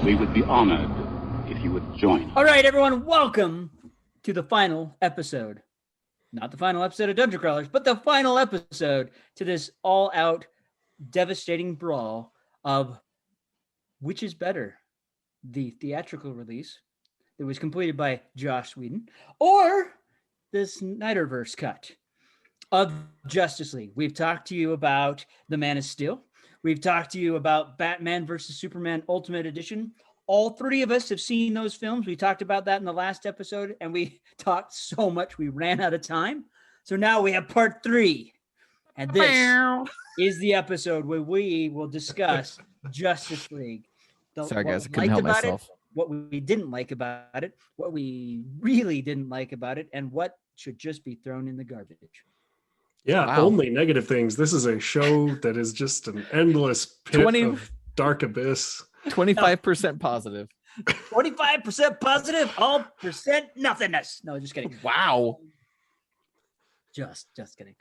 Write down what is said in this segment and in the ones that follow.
We would be honored if you would join us. All right, everyone, welcome to the final episode. Not the final episode of Dungeon Crawlers, but the final episode to this all-out devastating brawl of which is better, the theatrical release that was completed by Joss Whedon or the Snyderverse cut of Justice League. We've talked to you about The Man of Steel. We've talked to you about Batman versus Superman Ultimate Edition. All three of us have seen those films. We talked about that in the last episode, and we talked so much we ran out of time. So now we have part 3. And this is the episode where we will discuss Justice League. Sorry, guys, I couldn't help myself. What we didn't like about it, what we really didn't like about it, and what should just be thrown in the garbage. Yeah, Wow. Only negative things. This is a show that is just an endless pit of dark abyss. 25% positive. 25% positive, all percent nothingness. No, just kidding. Wow. Just kidding.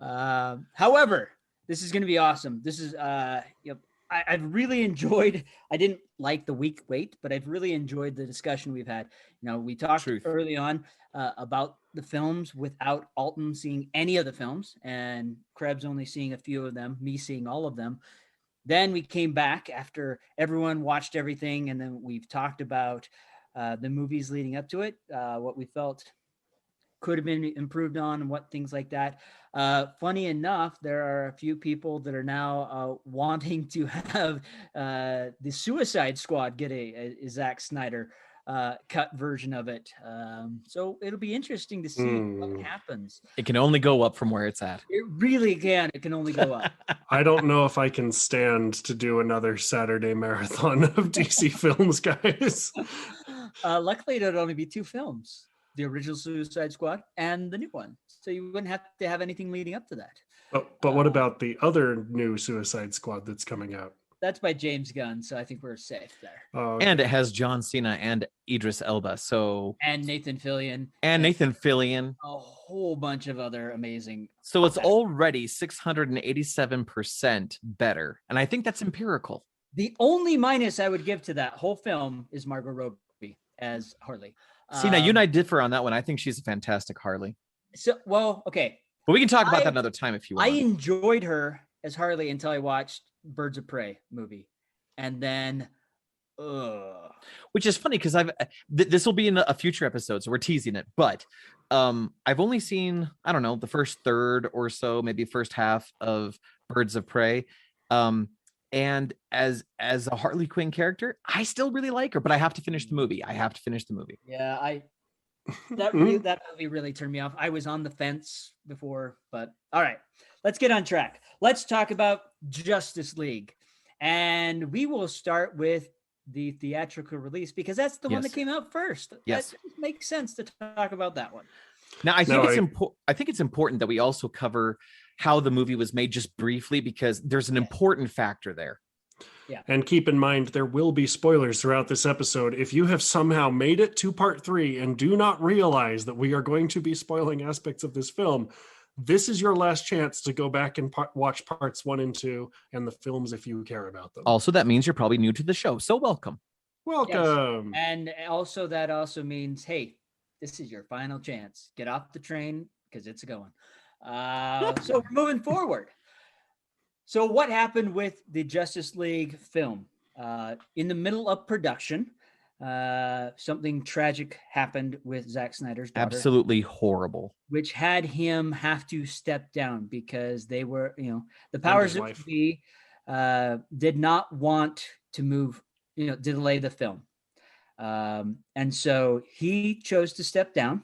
However, this is going to be awesome. This is, I've really enjoyed, I didn't like the week wait, but I've really enjoyed the discussion we've had. You know, we talked early on about the films without Alton seeing any of the films and Krebs only seeing a few of them, me seeing all of them. Then we came back after everyone watched everything, and then we've talked about the movies leading up to it, what we felt could have been improved on and what things like that. Funny enough, there are a few people that are now wanting to have the Suicide Squad get a Zack Snyder cut version of it. So it'll be interesting to see what happens. It can only go up from where it's at. It really can. It can only go up. I don't know if I can stand to do another Saturday marathon of DC films, guys. Luckily, there'd only be 2 films. The original Suicide Squad and the new one. So you wouldn't have to have anything leading up to that. But what about the other new Suicide Squad that's coming out? That's by James Gunn, so I think we're safe there. Okay. And it has John Cena and Idris Elba. And Nathan Fillion. A whole bunch of other amazing. So it's already 687% better. And I think that's empirical. The only minus I would give to that whole film is Margot Robbie as Harley. See, now you and I differ on that one. I think she's a fantastic Harley. Okay. But we can talk about that another time if you want. I enjoyed her as Harley until I watched Birds of Prey movie. And then, which is funny because this will be in a future episode, so we're teasing it. But I've only seen, I don't know, the first third or so, maybe first half of Birds of Prey. And as a Harley Quinn character, I still really like her, but I have to finish the movie. Yeah, that movie really turned me off. I was on the fence before, but all right, let's get on track. Let's talk about Justice League. And we will start with the theatrical release because that's the one that came out first. Yes. That makes sense to talk about that one. Now, I think it's important that we also cover how the movie was made just briefly because there's an important factor there. Yeah. And keep in mind, there will be spoilers throughout this episode. If you have somehow made it to part 3 and do not realize that we are going to be spoiling aspects of this film, this is your last chance to go back and watch parts 1 and 2 and the films if you care about them. Also, that means you're probably new to the show. So welcome. Welcome. Yes. And also that also means, hey, this is your final chance. Get off the train because it's going. So we're moving forward. So what happened with the Justice League film? In the middle of production, something tragic happened with Zack Snyder's daughter. Absolutely horrible. Which had him have to step down because they were, the powers that be did not want to move, delay the film. And so he chose to step down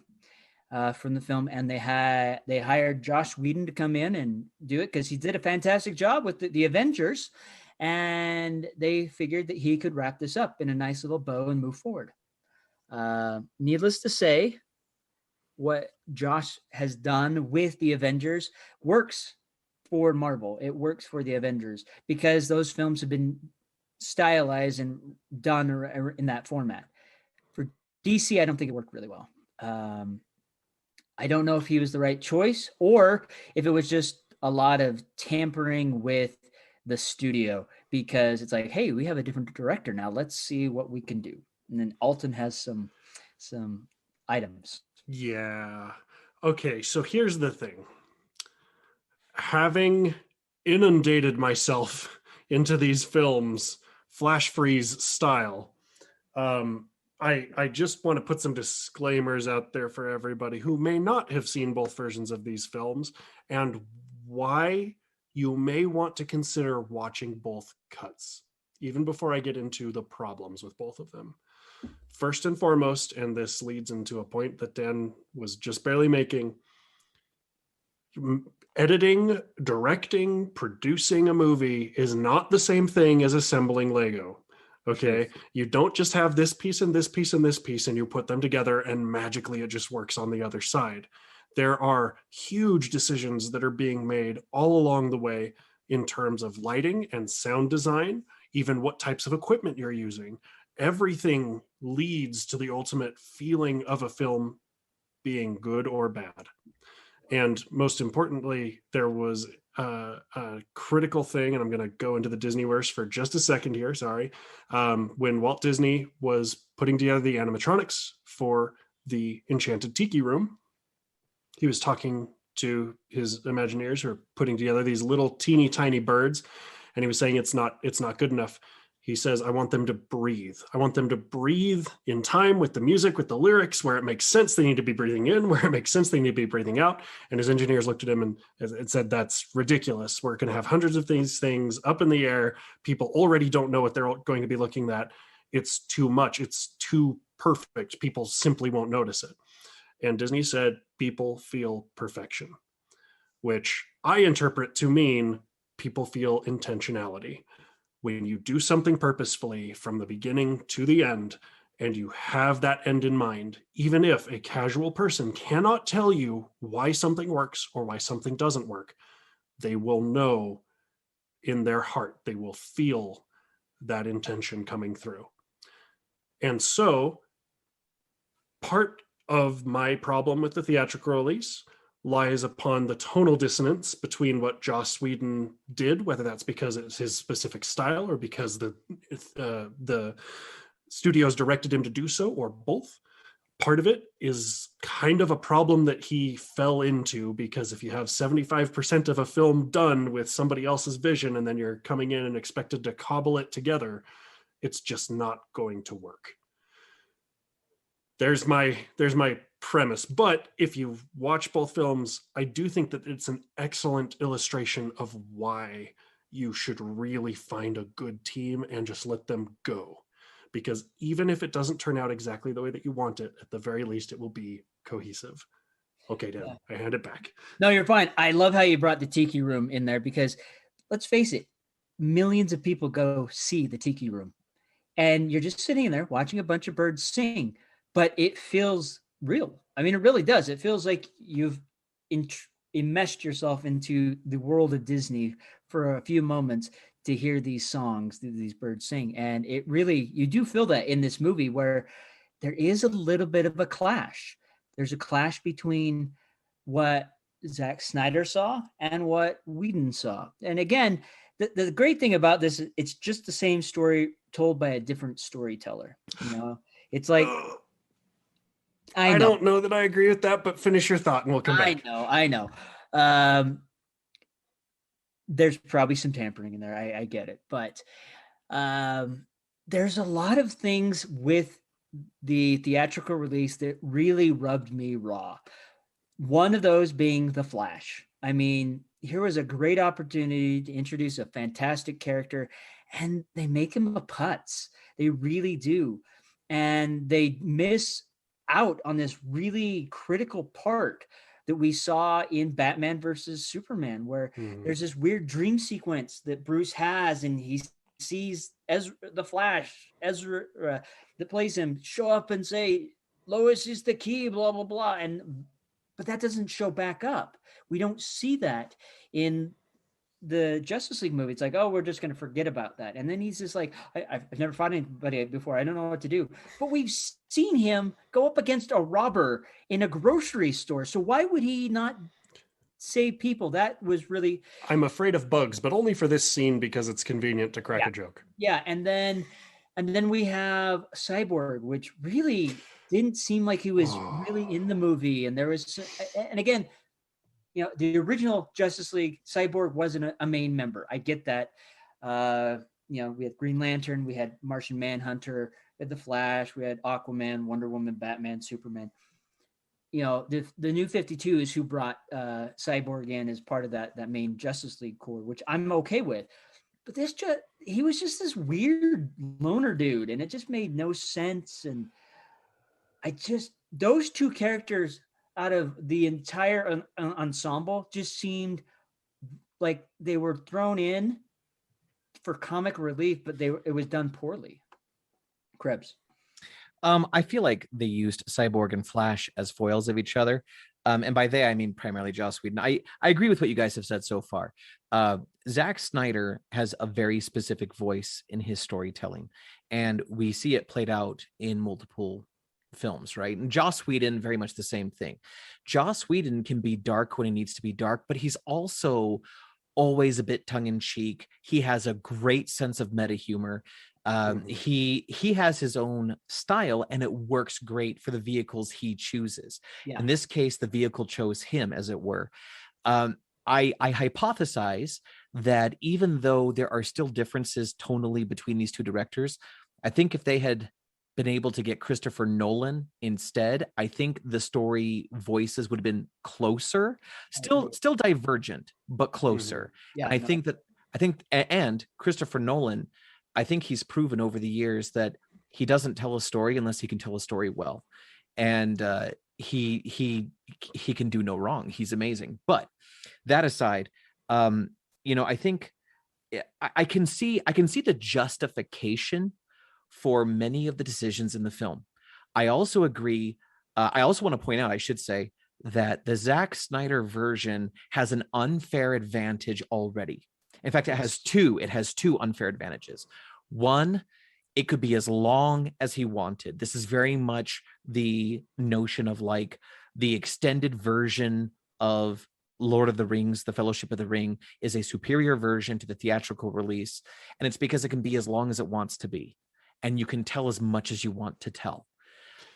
from the film, and they hired Joss Whedon to come in and do it because he did a fantastic job with the Avengers, and they figured that he could wrap this up in a nice little bow and move forward. Needless to say, what Joss has done with the Avengers works for Marvel. It works for the Avengers because those films have been stylized and done in that format. For DC, I don't think it worked really well. I don't know if he was the right choice or if it was just a lot of tampering with the studio, because it's like, hey, we have a different director now. Let's see what we can do. And then Alton has some items. Yeah. Okay, so here's the thing. Having inundated myself into these films, flash freeze style, I just want to put some disclaimers out there for everybody who may not have seen both versions of these films, and why you may want to consider watching both cuts, even before I get into the problems with both of them. First and foremost, and this leads into a point that Dan was just barely making, editing, directing, producing a movie is not the same thing as assembling Lego. Okay. Sure. You don't just have this piece and this piece and this piece and you put them together and magically it just works on the other side. There are huge decisions that are being made all along the way in terms of lighting and sound design, even what types of equipment you're using. Everything leads to the ultimate feeling of a film being good or bad. And most importantly, there was a critical thing, and I'm going to go into the Disneyverse for just a second here, sorry. When Walt Disney was putting together the animatronics for the Enchanted Tiki Room, he was talking to his Imagineers who are putting together these little teeny tiny birds, and he was saying it's not good enough. He says, I want them to breathe. I want them to breathe in time with the music, with the lyrics. Where it makes sense, they need to be breathing in. Where it makes sense, they need to be breathing out. And his engineers looked at him and said, that's ridiculous. We're going to have hundreds of these things up in the air. People already don't know what they're going to be looking at. It's too much. It's too perfect. People simply won't notice it. And Disney said, people feel perfection, which I interpret to mean people feel intentionality. When you do something purposefully from the beginning to the end, and you have that end in mind, even if a casual person cannot tell you why something works or why something doesn't work, they will know in their heart, they will feel that intention coming through. And so part of my problem with the theatrical release lies upon the tonal dissonance between what Joss Whedon did, whether that's because it's his specific style or because the studios directed him to do so, or both. Part of it is kind of a problem that he fell into, because if you have 75% of a film done with somebody else's vision and then you're coming in and expected to cobble it together, it's just not going to work. There's my premise. But if you watch both films, I do think that it's an excellent illustration of why you should really find a good team and just let them go. Because even if it doesn't turn out exactly the way that you want it, at the very least, it will be cohesive. Okay, Dan, I hand it back. No, you're fine. I love how you brought the Tiki Room in there, because let's face it, millions of people go see the Tiki Room. And you're just sitting in there watching a bunch of birds sing. But it feels real. I mean, it really does. It feels like you've enmeshed yourself into the world of Disney for a few moments to hear these songs, these birds sing. And it really, you do feel that in this movie, where there is a little bit of a clash. There's a clash between what Zack Snyder saw and what Whedon saw. And again, the great thing about this, it's just the same story told by a different storyteller. You know, it's like, I don't know that I agree with that, but finish your thought and we'll come back. I know. There's probably some tampering in there. I get it. But there's a lot of things with the theatrical release that really rubbed me raw. One of those being The Flash. I mean, here was a great opportunity to introduce a fantastic character, and they make him a putz. They really do. And they miss out on this really critical part that we saw in Batman versus Superman, where there's this weird dream sequence that Bruce has, and he sees Ezra, the Flash, Ezra that plays him, show up and say, Lois is the key, blah, blah, blah. But that doesn't show back up. We don't see that in the Justice League movie. It's like, oh, we're just going to forget about that. And then he's just like, I've never fought anybody before. I don't know what to do. But we've seen him go up against a robber in a grocery store. So why would he not save people. That was really. I'm afraid of bugs, but only for this scene because it's convenient to crack a joke. Yeah, and then we have Cyborg, which really didn't seem like he was really in the movie, and there was, and again, you know, the original Justice League, Cyborg wasn't a main member. I get that. You know, we had Green Lantern, we had Martian Manhunter, we had the Flash, we had Aquaman, Wonder Woman, Batman, Superman. You know, the New 52 is who brought Cyborg in as part of that main Justice League Corps, which I'm okay with. But he was just this weird loner dude, and it just made no sense. And those two characters out of the entire ensemble just seemed like they were thrown in for comic relief, but it was done poorly. Krebs. I feel like they used Cyborg and Flash as foils of each other. And by they, I mean primarily Joss Whedon. I agree with what you guys have said so far. Zack Snyder has a very specific voice in his storytelling, and we see it played out in multiple films, right? And Joss Whedon, very much the same thing. Joss Whedon can be dark when he needs to be dark, but he's also always a bit tongue-in-cheek. He has a great sense of meta humor. He has his own style, and it works great for the vehicles he chooses. In this case, the vehicle chose him, as it were. I hypothesize that even though there are still differences tonally between these two directors, I think if they had been able to get Christopher Nolan instead, I think the story voices would have been closer, still divergent, but closer. And Christopher Nolan, I think he's proven over the years that he doesn't tell a story unless he can tell a story well. And he can do no wrong. He's amazing. But that aside, you know, I think I can see the justification for many of the decisions in the film. I also agree. I also want to point out, I should say, that the Zack Snyder version has an unfair advantage already. In fact, it has two unfair advantages. One, it could be as long as he wanted. This is very much the notion of like the extended version of Lord of the Rings, The Fellowship of the Ring, is a superior version to the theatrical release. And it's because it can be as long as it wants to be. And you can tell as much as you want to tell.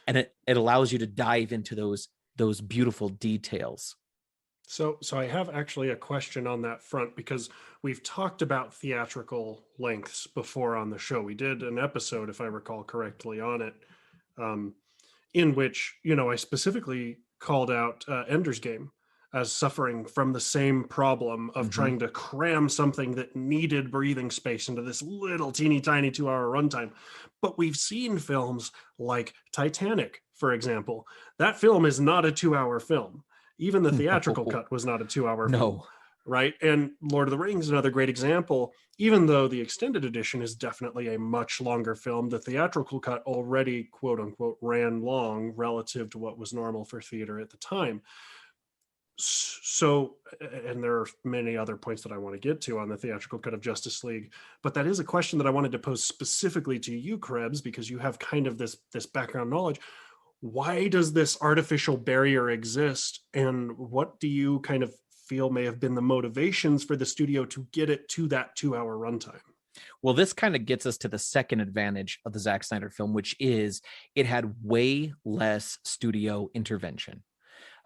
And it allows you to dive into those beautiful details. So I have actually a question on that front, because we've talked about theatrical lengths before on the show. We did an episode, if I recall correctly, on it, in which, you know, I specifically called out Ender's Game as suffering from the same problem of trying to cram something that needed breathing space into this little teeny tiny 2-hour runtime. But we've seen films like Titanic, for example. That film is not a 2-hour film. Even the theatrical cut was not a 2-hour film, right? And Lord of the Rings is another great example. Even though the extended edition is definitely a much longer film, the theatrical cut already, quote unquote, ran long relative to what was normal for theater at the time. So, and there are many other points that I want to get to on the theatrical cut of Justice League, but that is a question that I wanted to pose specifically to you, Krebs, because you have kind of this background knowledge. Why does this artificial barrier exist, and what do you kind of feel may have been the motivations for the studio to get it to that 2-hour runtime? Well, this kind of gets us to the second advantage of the Zack Snyder film, which is it had way less studio intervention.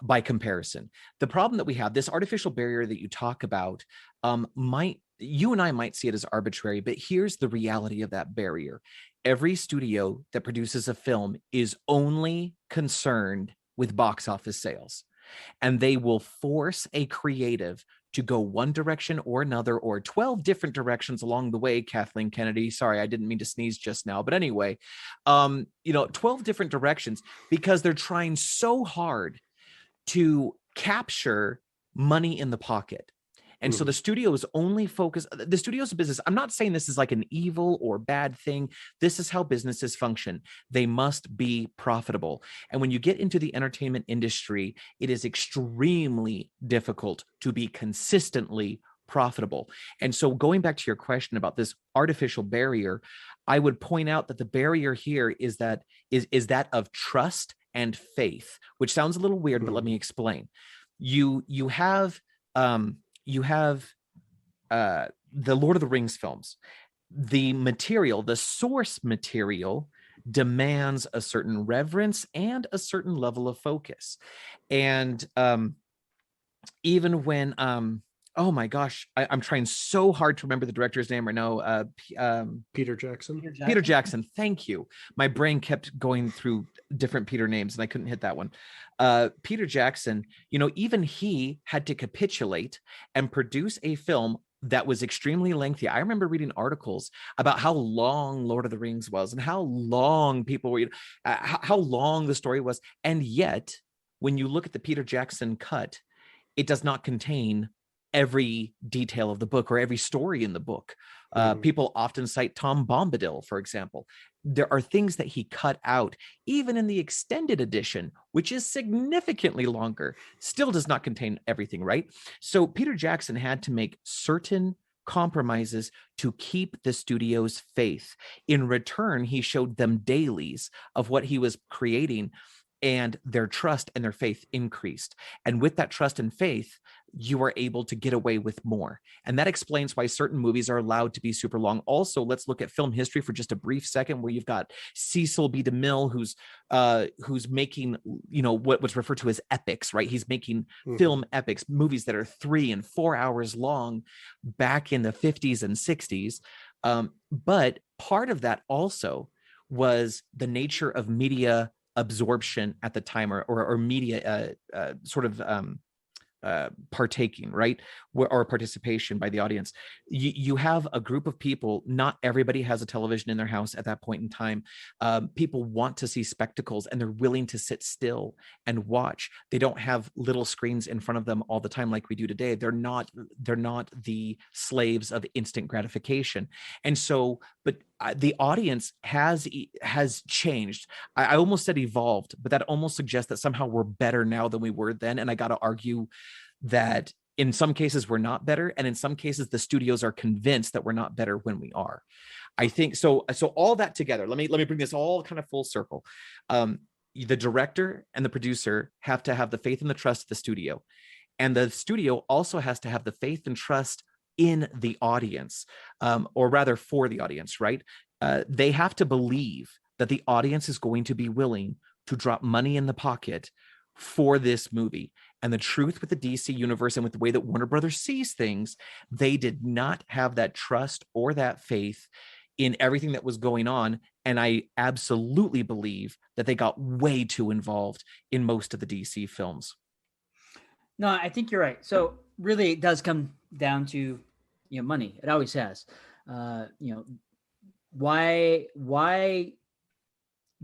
By comparison, the problem that we have, this artificial barrier that you talk about, you and I might see it as arbitrary, but here's the reality of that barrier. Every studio that produces a film is only concerned with box office sales, and they will force a creative to go one direction or another, or 12 different directions along the way. Kathleen Kennedy, sorry, I didn't mean to sneeze just now, but anyway, 12 different directions, because they're trying so hard to capture money in the pocket. And so the studio is only focused, the studio's a business. I'm not saying this is like an evil or bad thing. This is how businesses function. They must be profitable. And when you get into the entertainment industry, it is extremely difficult to be consistently profitable. And so going back to your question about this artificial barrier, I would point out that the barrier here is that of trust and faith, which sounds a little weird, but let me explain. You have you have the Lord of the Rings films. The material, the source material, demands a certain reverence and a certain level of focus. And even when oh my gosh, I'm trying so hard to remember the director's name right now. Peter Jackson. Peter Jackson. Thank you. My brain kept going through different Peter names and I couldn't hit that one. Peter Jackson, even he had to capitulate and produce a film that was extremely lengthy. I remember reading articles about how long Lord of the Rings was and how long people were, how long the story was. And yet, when you look at the Peter Jackson cut, it does not contain every detail of the book or every story in the book. People often cite Tom Bombadil, for example. There are things that he cut out, even in the extended edition, which is significantly longer, still does not contain everything, right? So Peter Jackson had to make certain compromises to keep the studio's faith. In return, he showed them dailies of what he was creating, and their trust and their faith increased. And with that trust and faith, you are able to get away with more. And that explains why certain movies are allowed to be super long. Also, let's look at film history for just a brief second, where you've got Cecil B. DeMille, who's making, what's referred to as epics, right? He's making film epics, movies that are 3 and 4 hours long back in the 50s and 60s. But part of that also was the nature of media absorption at the time, or media partaking, right? Or participation by the audience. You have a group of people, not everybody has a television in their house at that point in time. People want to see spectacles and they're willing to sit still and watch. They don't have little screens in front of them all the time like we do today. They're not the slaves of instant gratification. And so, but the audience has changed. I almost said evolved, but that almost suggests that somehow we're better now than we were then. And I got to argue that in some cases we're not better, and in some cases the studios are convinced that we're not better when we are. I think so. So all that together, let me bring this all kind of full circle. The director and the producer have to have the faith and the trust of the studio, and the studio also has to have the faith and trust in the audience, or rather for the audience, right? They have to believe that the audience is going to be willing to drop money in the pocket for this movie. And the truth with the DC universe and with the way that Warner Brothers sees things, they did not have that trust or that faith in everything that was going on. And I absolutely believe that they got way too involved in most of the DC films. No, I think you're right. So really it does come down to, money. It always has. Why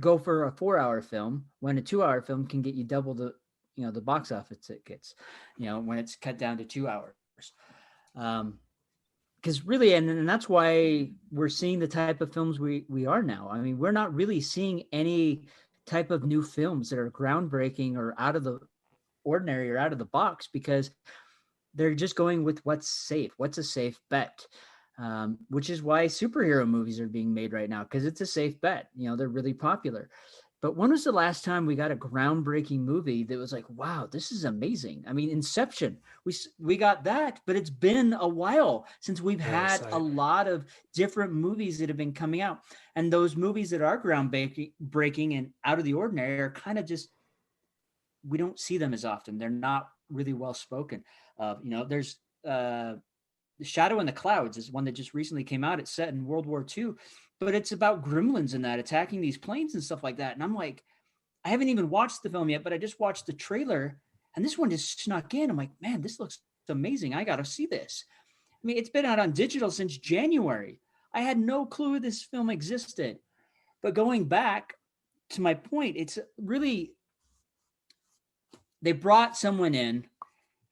go for a 4-hour film when a 2-hour film can get you double the box office tickets, when it's cut down to 2 hours. Because really, and that's why we're seeing the type of films we are now. I mean, we're not really seeing any type of new films that are groundbreaking or out of the ordinary or out of the box, because they're just going with what's safe. What's a safe bet? Which is why superhero movies are being made right now, because it's a safe bet. They're really popular. But when was the last time we got a groundbreaking movie that was like, wow, this is amazing? I mean, Inception, we got that, but it's been a while since we've had a lot of different movies that have been coming out. And those movies that are groundbreaking and out of the ordinary are kind of just, we don't see them as often. They're not really well spoken of. There's The Shadow in the Clouds is one that just recently came out. It's set in World War II, but it's about gremlins and that attacking these planes and stuff like that. And I'm like, I haven't even watched the film yet, but I just watched the trailer and this one just snuck in. I'm like, man, this looks amazing. I got to see this. I mean, it's been out on digital since January. I had no clue this film existed. But going back to my point, it's really, they brought someone in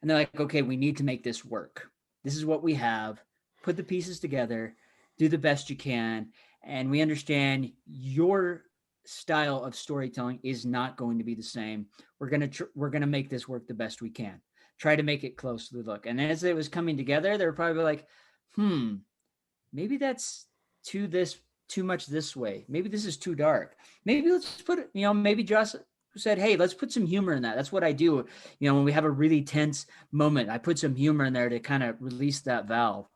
and they're like, okay, we need to make this work. This is what we have. Put the pieces together, do the best you can. And we understand your style of storytelling is not going to be the same. We're going to make this work the best we can. Try to make it close to the look. And as it was coming together, they were probably like, maybe that's too much this way. Maybe this is too dark. Maybe let's put it, maybe just said, hey, let's put some humor in that. That's what I do. When we have a really tense moment, I put some humor in there to kind of release that valve,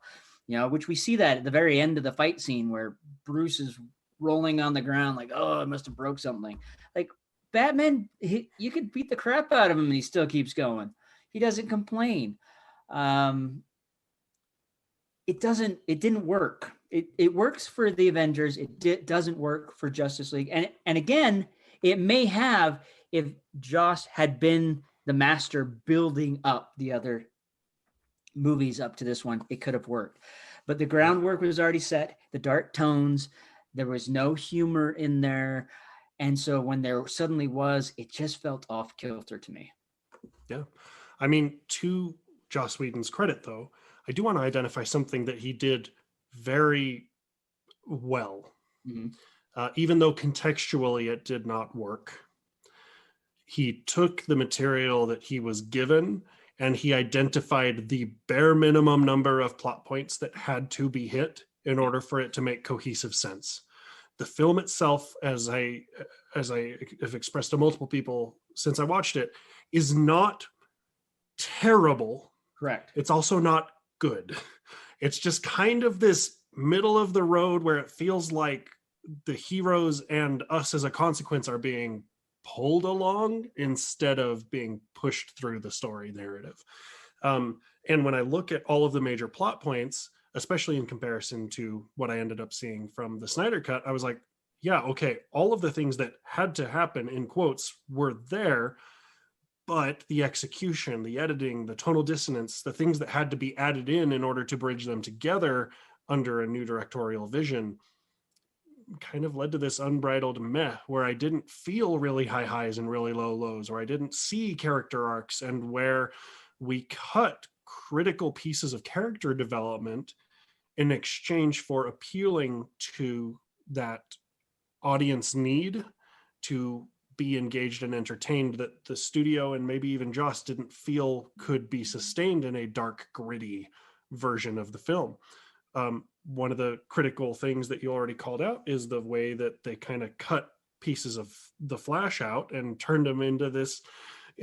which we see that at the very end of the fight scene where Bruce is rolling on the ground like, oh, I must have broke something. Like Batman, you could beat the crap out of him and he still keeps going. He doesn't complain. It didn't work. It works for the Avengers. It doesn't work for Justice League. And again, it may have if Joss had been the master building up the other movies up to this one, it could have worked. But the groundwork was already set, the dark tones, there was no humor in there. And so when there suddenly was, it just felt off kilter to me. Yeah. I mean, to Joss Whedon's credit, though, I do want to identify something that he did very well. Mm-hmm. Even though contextually it did not work. He took the material that he was given and he identified the bare minimum number of plot points that had to be hit in order for it to make cohesive sense. The film itself, as I have expressed to multiple people since I watched it, is not terrible. Correct. It's also not good. It's just kind of this middle of the road where it feels like the heroes and us as a consequence are being pulled along instead of being pushed through the story narrative. And when I look at all of the major plot points, especially in comparison to what I ended up seeing from the Snyder Cut, I was like, yeah, okay, all of the things that had to happen in quotes were there, but the execution, the editing, the tonal dissonance, the things that had to be added in order to bridge them together under a new directorial vision kind of led to this unbridled meh where I didn't feel really high highs and really low lows, or I didn't see character arcs, and where we cut critical pieces of character development in exchange for appealing to that audience need to be engaged and entertained that the studio and maybe even Joss didn't feel could be sustained in a dark, gritty version of the film. One of the critical things that you already called out is the way that they kind of cut pieces of the Flash out and turned them into this,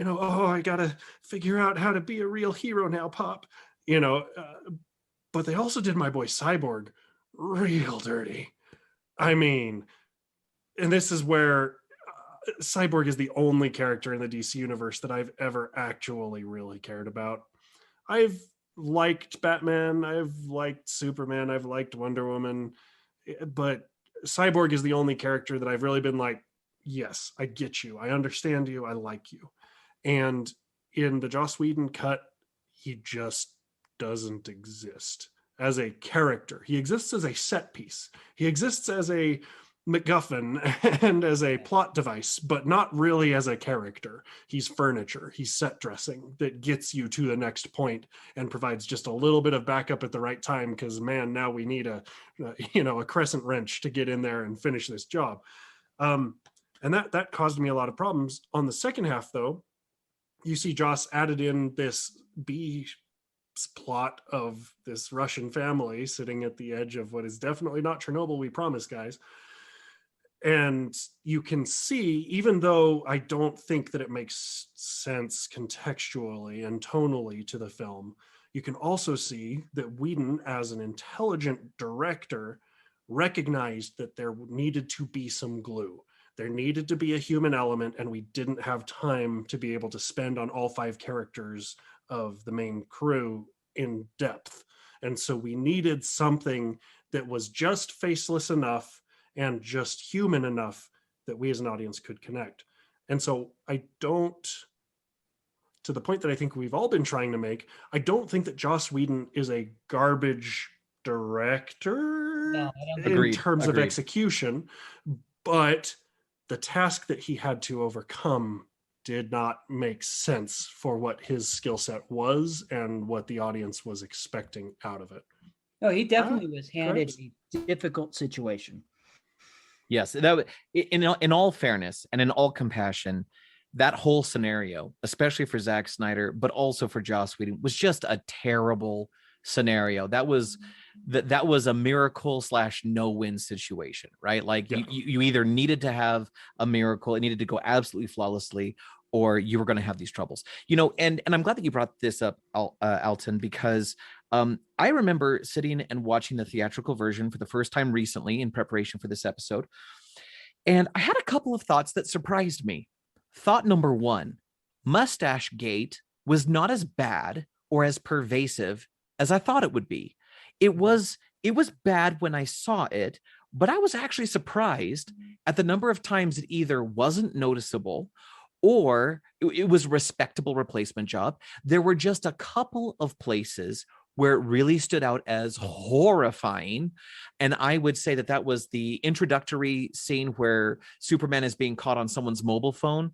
oh, I got to figure out how to be a real hero now, Pop, but they also did my boy Cyborg real dirty. I mean, and this is where Cyborg is the only character in the DC universe that I've ever actually really cared about. I've liked Batman, I've liked Superman, I've liked Wonder Woman, but Cyborg is the only character that I've really been like, yes, I get you, I understand you, I like you. And in the Joss Whedon cut, he just doesn't exist as a character. He exists as a set piece. He exists as a MacGuffin and as a plot device, but not really as a character. He's furniture. He's set dressing that gets you to the next point and provides just a little bit of backup at the right time because, man, now we need a crescent wrench to get in there and finish this job. And that caused me a lot of problems. On the second half, though, you see Joss added in this B plot of this Russian family sitting at the edge of what is definitely not Chernobyl, we promise, guys. And you can see, even though I don't think that it makes sense contextually and tonally to the film, you can also see that Whedon, as an intelligent director, recognized that there needed to be some glue. There needed to be a human element, and we didn't have time to be able to spend on all 5 characters of the main crew in depth. And so we needed something that was just faceless enough and just human enough that we as an audience could connect. And so I don't, to the point that I think we've all been trying to make, I don't think that Joss Whedon is a garbage director in terms of execution, but the task that he had to overcome did not make sense for what his skill set was and what the audience was expecting out of it. No, he definitely was handed a difficult situation. Yes, that in all fairness and in all compassion, that whole scenario, especially for Zack Snyder, but also for Joss Whedon, was just a terrible scenario. That was that was a miracle / no-win situation, right? Like you either needed to have a miracle, it needed to go absolutely flawlessly, or you were going to have these troubles, and I'm glad that you brought this up, Alton, because I remember sitting and watching the theatrical version for the first time recently in preparation for this episode. And I had a couple of thoughts that surprised me. Thought number one, Mustache Gate was not as bad or as pervasive as I thought it would be. It was bad when I saw it, but I was actually surprised at the number of times it either wasn't noticeable or it was a respectable replacement job. There were just a couple of places where it really stood out as horrifying. And I would say that was the introductory scene where Superman is being caught on someone's mobile phone.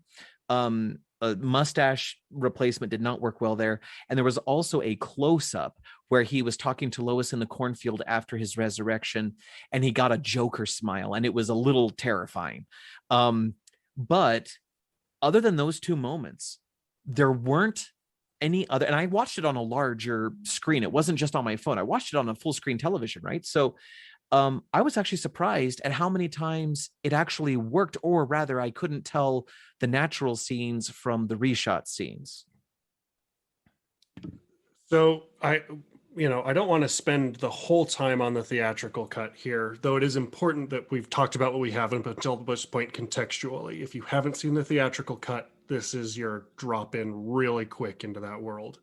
A mustache replacement did not work well there. And there was also a close-up where he was talking to Lois in the cornfield after his resurrection, and he got a Joker smile, and it was a little terrifying. But other than those two moments, there weren't any other, and I watched it on a larger screen. It wasn't just on my phone. I watched it on a full screen television, right? So I was actually surprised at how many times it actually worked, or rather I couldn't tell the natural scenes from the reshot scenes. So I don't want to spend the whole time on the theatrical cut here, though it is important that we've talked about what we haven't until this point contextually. If you haven't seen the theatrical cut, this is your drop in really quick into that world.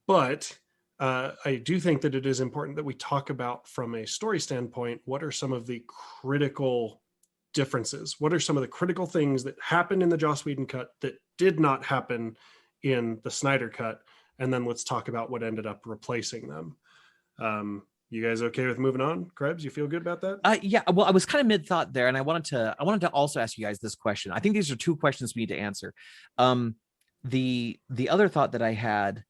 But I do think that it is important that we talk about, from a story standpoint, what are some of the critical differences? What are some of the critical things that happened in the Joss Whedon cut that did not happen in the Snyder cut? And then let's talk about what ended up replacing them. You guys okay with moving on? Krebs, you feel good about that? Yeah. Well, I was kind of mid-thought there, and I wanted to also ask you guys this question. I think these are two questions we need to answer. The other thought that I had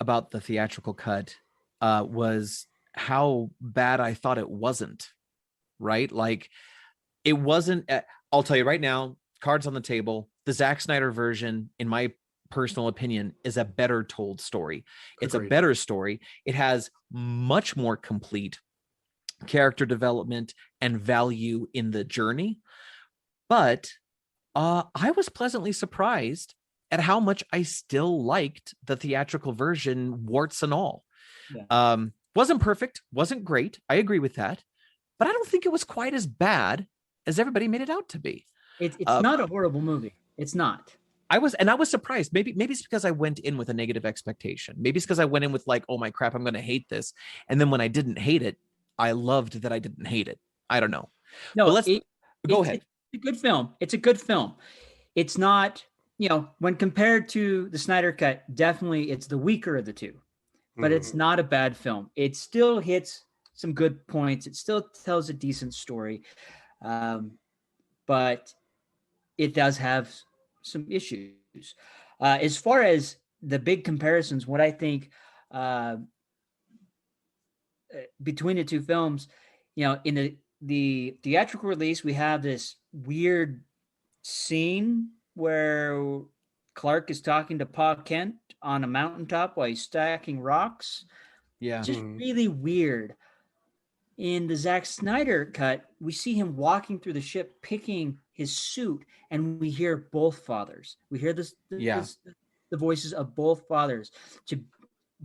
about the theatrical cut was how bad I thought it wasn't. Right? Like, it wasn't. I'll tell you right now, cards on the table. The Zack Snyder version, in my personal opinion, is a better told story. It's a better story. It has much more complete character development and value in the journey. But I was pleasantly surprised at how much I still liked the theatrical version, warts and all. Yeah. Wasn't perfect, wasn't great. I agree with that. But I don't think it was quite as bad as everybody made it out to be. It's not a horrible movie. It's not. I was surprised. Maybe it's because I went in with a negative expectation. Maybe it's because I went in with like, oh my crap, I'm going to hate this. And then when I didn't hate it, I loved that I didn't hate it. I don't know. No, but go ahead. It's a good film. It's a good film. It's not, when compared to the Snyder Cut, definitely it's the weaker of the two. But it's not a bad film. It still hits some good points. It still tells a decent story. But it does have some issues. As far as the big comparisons, what I think between the two films, in the theatrical release, we have this weird scene where Clark is talking to Pa Kent on a mountaintop while he's stacking rocks. Yeah. Just really weird. In the Zack Snyder cut, we see him walking through the ship, picking his suit, and we hear both fathers. We hear the voices of both fathers to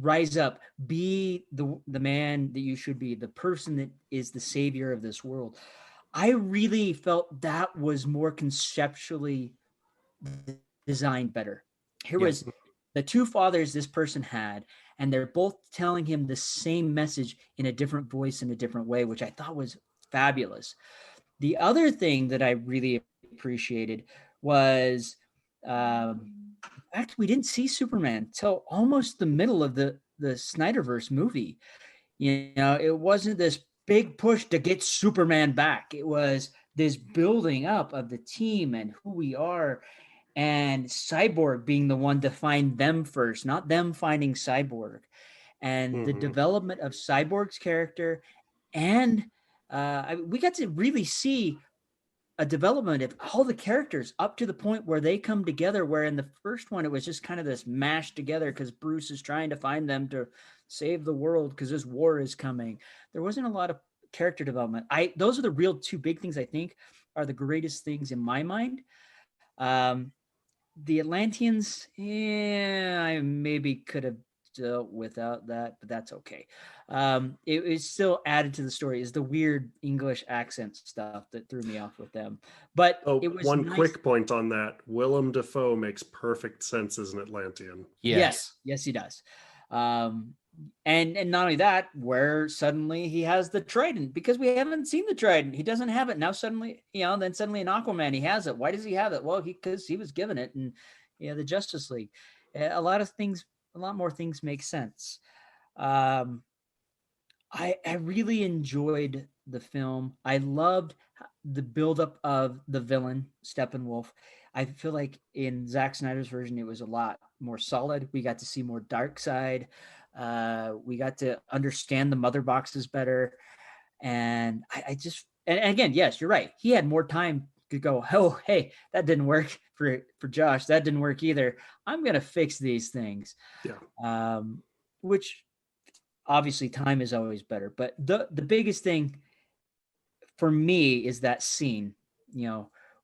rise up, be the man that you should be, the person that is the savior of this world. I really felt that was more conceptually designed better. Here was the two fathers this person had, and they're both telling him the same message in a different voice in a different way, which I thought was fabulous. The other thing that I really appreciated was actually we didn't see Superman till almost the middle of the Snyderverse movie. It wasn't this big push to get Superman back. It was this building up of the team and who we are, and Cyborg being the one to find them first, not them finding Cyborg. And the development of Cyborg's character, and we got to really see a development of all the characters up to the point where they come together, where in the first one it was just kind of this mashed together because Bruce is trying to find them to save the world because this war is coming. There wasn't a lot of character development. Those are the real two big things I think are the greatest things in my mind. The Atlanteans, I maybe could have dealt without that, but that's okay. It still added to the story is the weird English accent stuff that threw me off with them. But it was one nice. quick point on that. Willem Dafoe makes perfect sense as an Atlantean. Yes, he does. And not only that, where suddenly he has the trident, because we haven't seen the trident. He doesn't have it now. Suddenly, then suddenly in Aquaman he has it. Why does he have it? Well, because he was given it, and the Justice League. A lot more things make sense. I really enjoyed the film. I loved the buildup of the villain Steppenwolf. I feel like in Zack Snyder's version it was a lot more solid. We got to see more dark side. We got to understand the mother boxes better. And and again, yes, you're right. He had more time to go, oh, hey, that didn't work for Josh. That didn't work either. I'm going to fix these things. Yeah. Which obviously time is always better. But the biggest thing for me is that scene,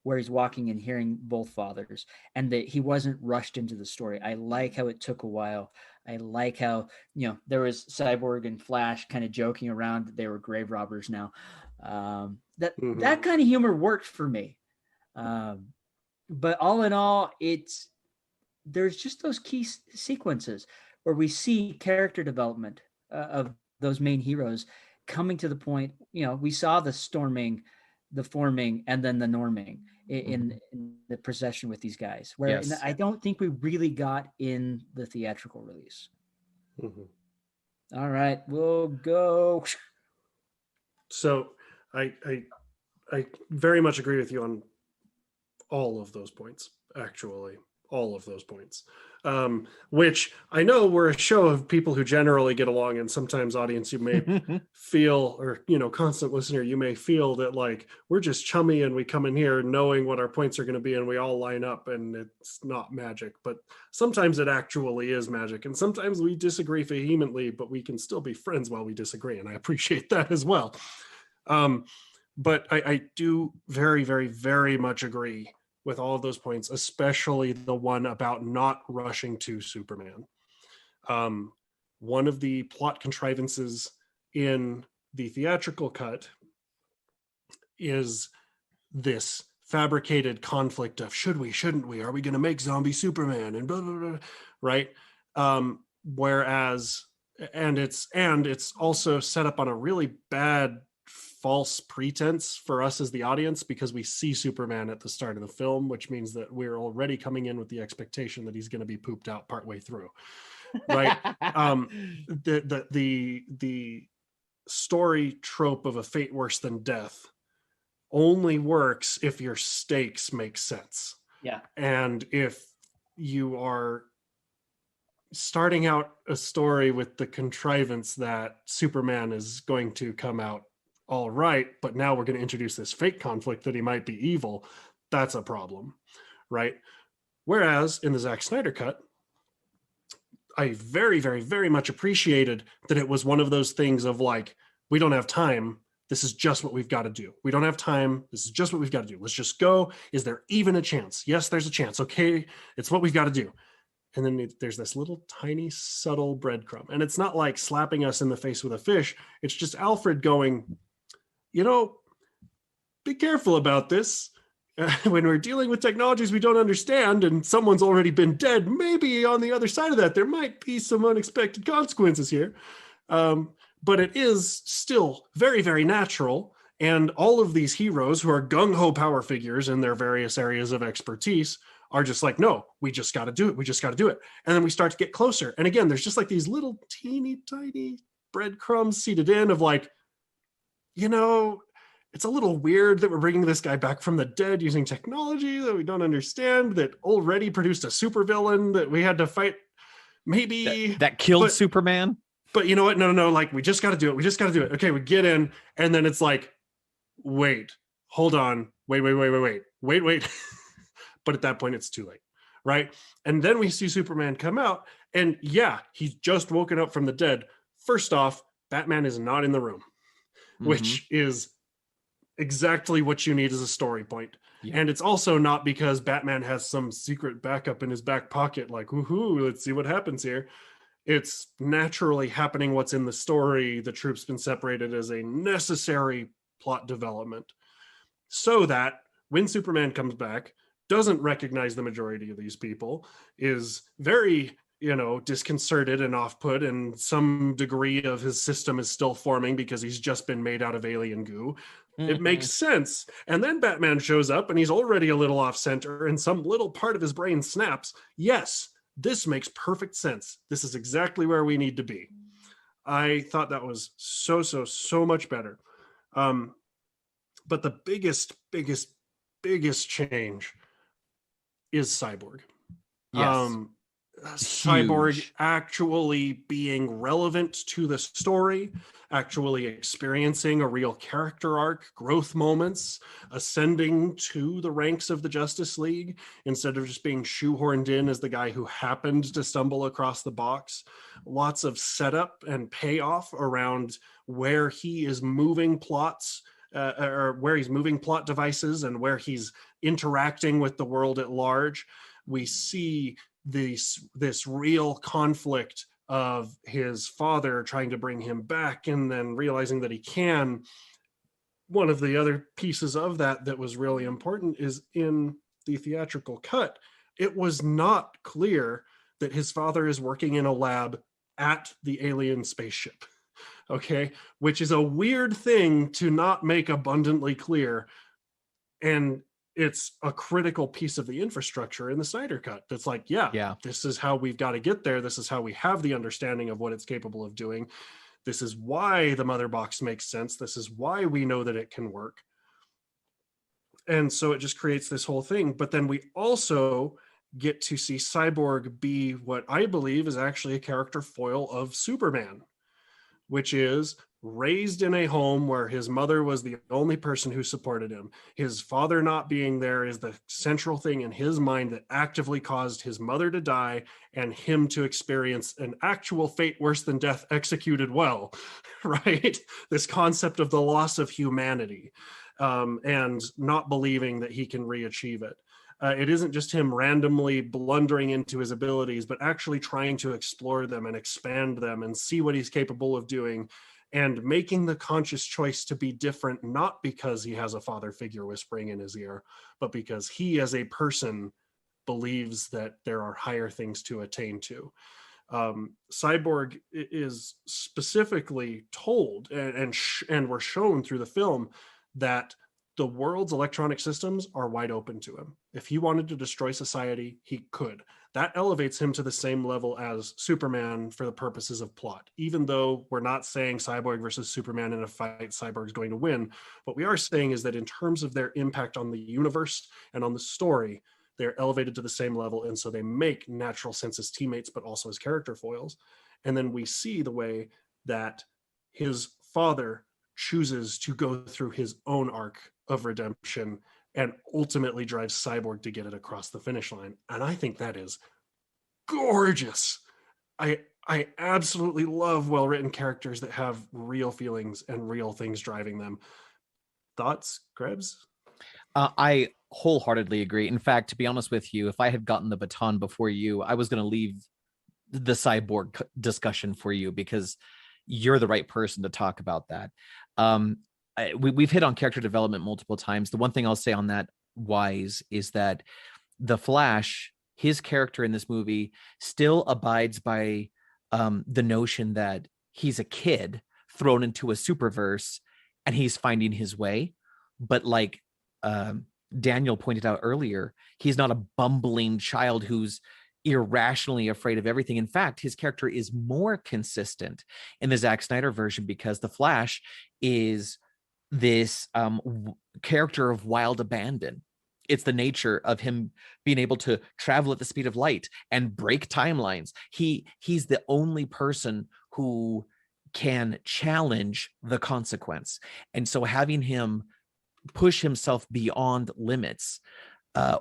where he's walking and hearing both fathers, and that he wasn't rushed into the story. I like how it took a while. I like how, there was Cyborg and Flash kind of joking around that they were grave robbers now. That kind of humor worked for me. But all in all, there's just those key sequences where we see character development of those main heroes coming to the point. We saw the storming, the forming, and then the norming in the procession with these guys, where Yes. I don't think we really got in the theatrical release. All right, we'll go. So I very much agree with you on all of those points, actually. All of those points. Which I know we're a show of people who generally get along, and sometimes audience, you may feel, or constant listener, you may feel that like we're just chummy and we come in here knowing what our points are going to be and we all line up and it's not magic. But sometimes it actually is magic, and sometimes we disagree vehemently, but we can still be friends while we disagree, and I appreciate that as well. But I do very, very, very much agree with all of those points, especially the one about not rushing to Superman. One of the plot contrivances in the theatrical cut is this fabricated conflict of should we, shouldn't we? Are we going to make zombie Superman? And blah, blah, blah, right? Whereas, and it's also set up on a really bad false pretense for us as the audience, because we see Superman at the start of the film, which means that we're already coming in with the expectation that he's going to be pooped out partway through, right? The story trope of a fate worse than death only works if your stakes make sense. Yeah. And if you are starting out a story with the contrivance that Superman is going to come out all right, but now we're going to introduce this fake conflict that he might be evil, that's a problem, right? Whereas in the Zack Snyder cut, I very, very, very much appreciated that it was one of those things of like, we don't have time. This is just what we've got to do. We don't have time. This is just what we've got to do. Let's just go. Is there even a chance? Yes, there's a chance. Okay, it's what we've got to do. And then there's this little tiny subtle breadcrumb. And it's not like slapping us in the face with a fish. It's just Alfred going, be careful about this. When we're dealing with technologies we don't understand and someone's already been dead, maybe on the other side of that, there might be some unexpected consequences here. But it is still very, very natural. And all of these heroes who are gung-ho power figures in their various areas of expertise are just like, no, we just got to do it. We just got to do it. And then we start to get closer. And again, there's just like these little teeny tiny breadcrumbs seeded in of like, it's a little weird that we're bringing this guy back from the dead using technology that we don't understand, that already produced a supervillain that we had to fight. Maybe that killed Superman. But you know what? No. Like, we just got to do it. We just got to do it. Okay, we get in, and then it's like, wait, hold on, wait. But at that point, it's too late, right? And then we see Superman come out, and yeah, he's just woken up from the dead. First off, Batman is not in the room, which is exactly what you need as a story point. Yeah. And it's also not because Batman has some secret backup in his back pocket, like, woohoo, let's see what happens here. It's naturally happening what's in the story. The troop's been separated as a necessary plot development so that when Superman comes back, doesn't recognize the majority of these people, is very, disconcerted and off-put, and some degree of his system is still forming because he's just been made out of alien goo. It makes sense. And then Batman shows up and he's already a little off center and some little part of his brain snaps. Yes, this makes perfect sense. This is exactly where we need to be. I thought that was so much better. But the biggest change is Cyborg. Yes. Cyborg Huge. actually being relevant to the story, actually experiencing a real character arc, growth moments, ascending to the ranks of the Justice League instead of just being shoehorned in as the guy who happened to stumble across the box. Lots of setup and payoff around where he is moving plots, or where he's moving plot devices and where he's interacting with the world at large. We see this real conflict of his father trying to bring him back and then realizing that he can. One of the other pieces of that was really important is in the theatrical cut, it was not clear that his father is working in a lab at the alien spaceship. Okay, which is a weird thing to not make abundantly clear. And it's a critical piece of the infrastructure in the Snyder Cut. That's like, yeah, this is how we've got to get there. This is how we have the understanding of what it's capable of doing. This is why the mother box makes sense. This is why we know that it can work. And so it just creates this whole thing. But then we also get to see Cyborg be what I believe is actually a character foil of Superman, which is raised in a home where his mother was the only person who supported him. His father not being there is the central thing in his mind that actively caused his mother to die and him to experience an actual fate worse than death executed well, right? This concept of the loss of humanity, and not believing that he can re-achieve it. It isn't just him randomly blundering into his abilities, but actually trying to explore them and expand them and see what he's capable of doing, and making the conscious choice to be different, not because he has a father figure whispering in his ear, but because he as a person believes that there are higher things to attain to. Cyborg is specifically told and we're shown through the film that the world's electronic systems are wide open to him. If he wanted to destroy society, he could. That elevates him to the same level as Superman for the purposes of plot. Even though we're not saying Cyborg versus Superman in a fight, Cyborg's going to win, what we are saying is that in terms of their impact on the universe and on the story, they're elevated to the same level. And so they make natural sense as teammates, but also as character foils. And then we see the way that his father chooses to go through his own arc of redemption and ultimately drives Cyborg to get it across the finish line. And I think that is gorgeous. I absolutely love well-written characters that have real feelings and real things driving them. Thoughts, Krebs? I wholeheartedly agree. In fact, to be honest with you, if I had gotten the baton before you, I was going to leave the Cyborg discussion for you because you're the right person to talk about that. We've hit on character development multiple times. The one thing I'll say on that wise is that the Flash, his character in this movie, still abides by the notion that he's a kid thrown into a superverse and he's finding his way. But like Daniel pointed out earlier, he's not a bumbling child who's irrationally afraid of everything. In fact, his character is more consistent in the Zack Snyder version because the Flash is this character of wild abandon. It's the nature of him being able to travel at the speed of light and break timelines. He's the only person who can challenge the consequence. And so having him push himself beyond limits,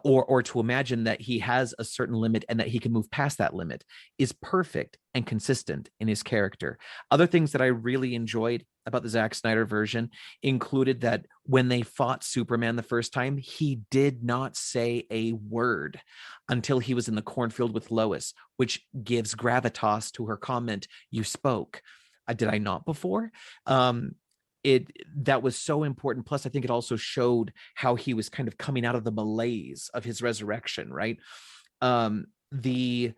or to imagine that he has a certain limit and that he can move past that limit, is perfect and consistent in his character. Other things that I really enjoyed about the Zack Snyder version included that when they fought Superman the first time, he did not say a word until he was in the cornfield with Lois, which gives gravitas to her comment, "You spoke. Did I not before?" That was so important. Plus, I think it also showed how he was kind of coming out of the malaise of his resurrection, right? I did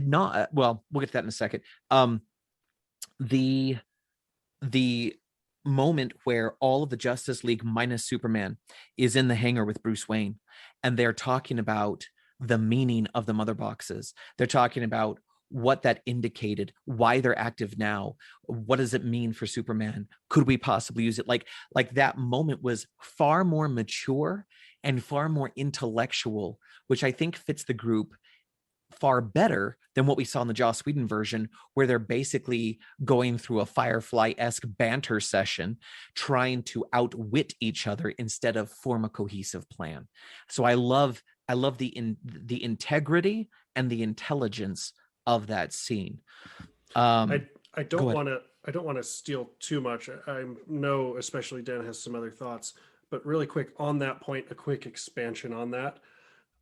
not, well, we'll get to that in a second. The moment where all of the Justice League minus Superman is in the hangar with Bruce Wayne, and they're talking about the meaning of the mother boxes. They're talking about what that indicated, why they're active now, what does it mean for Superman? Could we possibly use it? Like that moment was far more mature and far more intellectual, which I think fits the group far better than what we saw in the Joss Whedon version, where they're basically going through a Firefly-esque banter session, trying to outwit each other instead of form a cohesive plan. So I love the integrity and the intelligence of that scene. I don't want to steal too much. I know, especially Dan has some other thoughts, but really quick on that point, a quick expansion on that.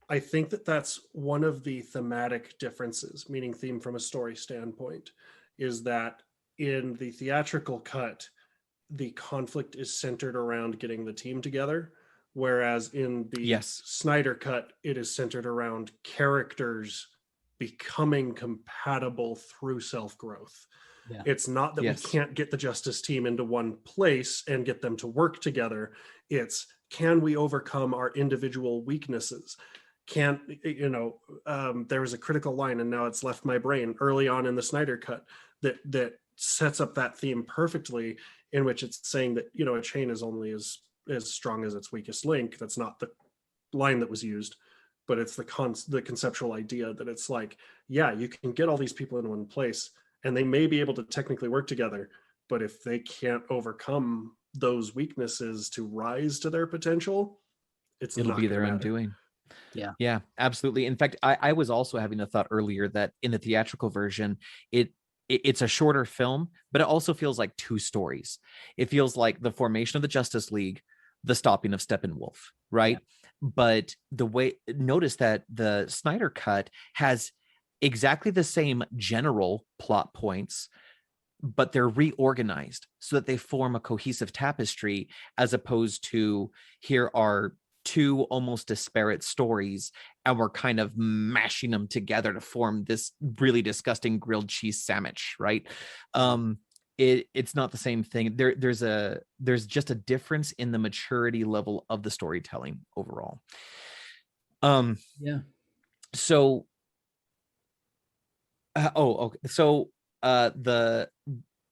I think that that's one of the thematic differences, meaning theme from a story standpoint, is that in the theatrical cut, the conflict is centered around getting the team together, whereas in the Snyder cut, it is centered around characters becoming compatible through self-growth. Yeah. It's not that we can't get the Justice team into one place and get them to work together. It's, can we overcome our individual weaknesses? There was a critical line, and now it's left my brain, early on in the Snyder cut that sets up that theme perfectly, in which it's saying that, a chain is only as strong as its weakest link. That's not the line that was used, but it's the conceptual idea that it's like, yeah, you can get all these people in one place and they may be able to technically work together, but if they can't overcome those weaknesses to rise to their potential, it'll be their undoing. Yeah, absolutely. In fact, I was also having a thought earlier that in the theatrical version, it's a shorter film, but it also feels like two stories. It feels like the formation of the Justice League, the stopping of Steppenwolf, right? Yeah. But notice that the Snyder cut has exactly the same general plot points, but they're reorganized so that they form a cohesive tapestry, as opposed to, here are two almost disparate stories and we're kind of mashing them together to form this really disgusting grilled cheese sandwich, right? It's not the same thing. There's just a difference in the maturity level of the storytelling overall. So okay. So the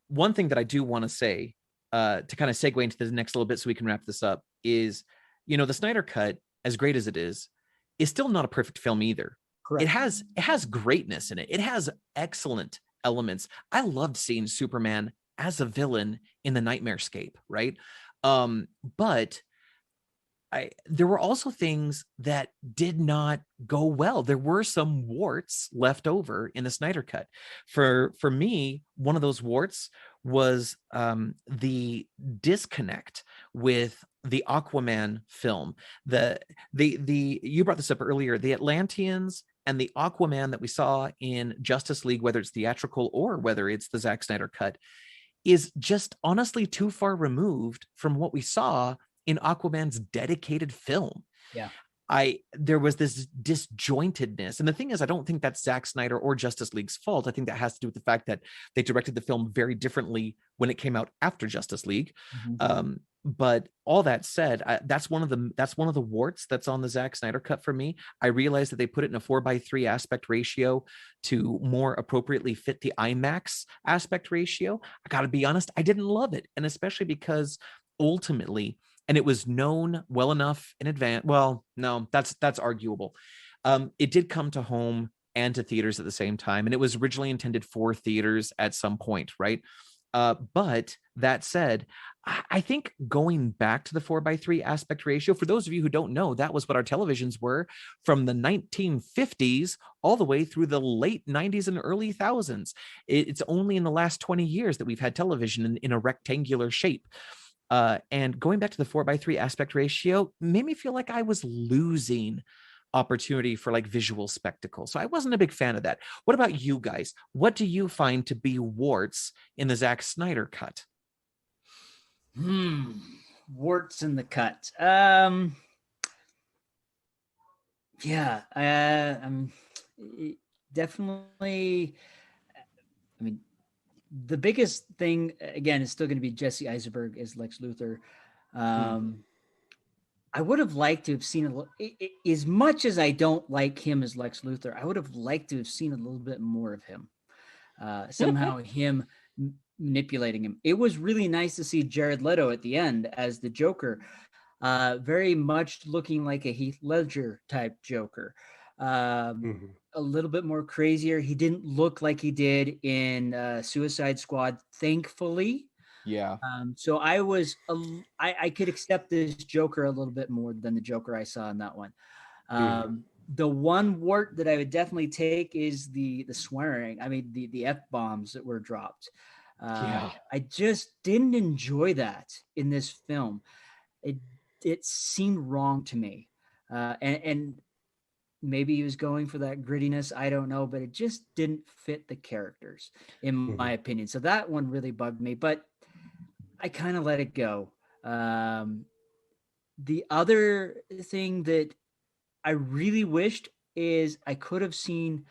one thing that I do want to say, to kind of segue into the next little bit so we can wrap this up, is, the Snyder cut, as great as it is still not a perfect film either. Correct. It has greatness in it. It has excellent elements. I loved seeing Superman as a villain in the Nightmarescape, right? But there were also things that did not go well. There were some warts left over in the Snyder cut. For me, one of those warts was the disconnect with the Aquaman film. You brought this up earlier, the Atlanteans and the Aquaman that we saw in Justice League, whether it's theatrical or whether it's the Zack Snyder cut, is just honestly too far removed from what we saw in Aquaman's dedicated film. Yeah. There was this disjointedness. And the thing is, I don't think that's Zack Snyder or Justice League's fault. I think that has to do with the fact that they directed the film very differently when it came out after Justice League. Mm-hmm. But all that said, that's one of the warts that's on the Zack Snyder cut for me. I realized that they put it in a 4:3 aspect ratio to more appropriately fit the IMAX aspect ratio. I got to be honest, I didn't love it. And especially because ultimately, and it was known well enough in advance. Well, no, that's arguable. It did come to home and to theaters at the same time. And it was originally intended for theaters at some point, right? But that said, I think going back to the 4:3 aspect ratio, for those of you who don't know, that was what our televisions were from the 1950s all the way through the late 90s and early thousands. It's only in the last 20 years that we've had television in a rectangular shape. And going back to the 4:3 aspect ratio made me feel like I was losing opportunity for like visual spectacle. So I wasn't a big fan of that. What about you guys? What do you find to be warts in the Zack Snyder cut? Warts in the cut. Definitely. I mean, the biggest thing again is still going to be Jesse Eisenberg as Lex Luthor. I would have liked to have seen as much as I don't like him as Lex Luthor. I would have liked to have seen a little bit more of him. Somehow him manipulating him. It was really nice to see Jared Leto at the end as the Joker, very much looking like a Heath Ledger type Joker. A little bit more crazier. He didn't look like he did in Suicide Squad, thankfully. Yeah. So I could accept this Joker a little bit more than the Joker I saw in that one. The one wart that I would definitely take is the swearing. I mean, the F-bombs that were dropped. I just didn't enjoy that in this film. It seemed wrong to me. And maybe he was going for that grittiness. I don't know, but it just didn't fit the characters, in my opinion. So that one really bugged me, but I kind of let it go. The other thing that I really wished is I could have seen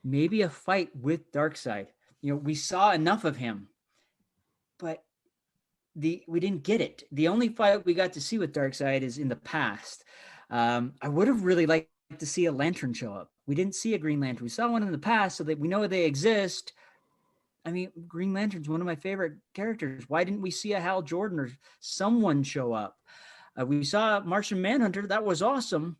maybe a fight with Darkseid. You know, we saw enough of him, but we didn't get it. The only fight we got to see with Darkseid is in the past. I would have really liked to see a Lantern show up. We didn't see a Green Lantern. We saw one in the past, so that we know they exist. I mean, Green Lantern's one of my favorite characters. Why didn't we see a Hal Jordan or someone show up? We saw Martian Manhunter. That was awesome.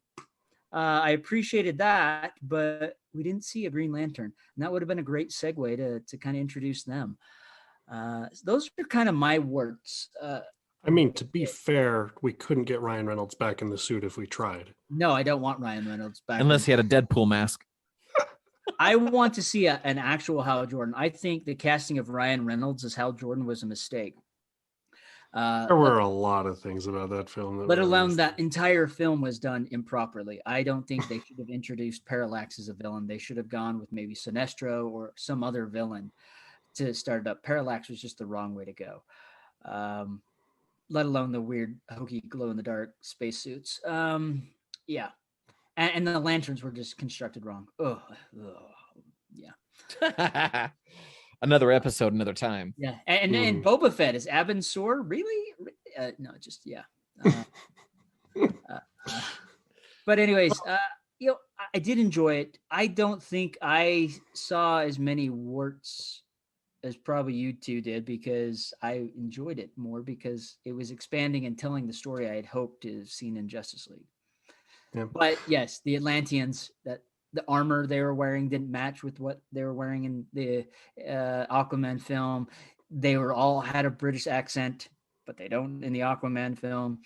I appreciated that, but we didn't see a Green Lantern. And that would have been a great segue to kind of introduce them. Those are kind of my warts. I mean, to be fair, we couldn't get Ryan Reynolds back in the suit if we tried. No, I don't want Ryan Reynolds back. Unless he had a Deadpool mask. I want to see an actual Hal Jordan. I think the casting of Ryan Reynolds as Hal Jordan was a mistake. There were a lot of things about that film. Let alone that entire film was done improperly. I don't think they should have introduced Parallax as a villain. They should have gone with maybe Sinestro or some other villain to start it up. Parallax was just the wrong way to go. Let alone the weird hokey glow-in-the-dark spacesuits. Yeah. And the lanterns were just constructed wrong. Yeah. Another episode, another time. Yeah. And Boba Fett is Abin Sur. Really? No, just, yeah. But anyways, I did enjoy it. I don't think I saw as many warts as probably you two did, because I enjoyed it more because it was expanding and telling the story I had hoped to have seen in Justice League. Yeah. But yes, the Atlanteans, that the armor they were wearing didn't match with what they were wearing in the Aquaman film. They were all had a British accent, but they don't in the Aquaman film.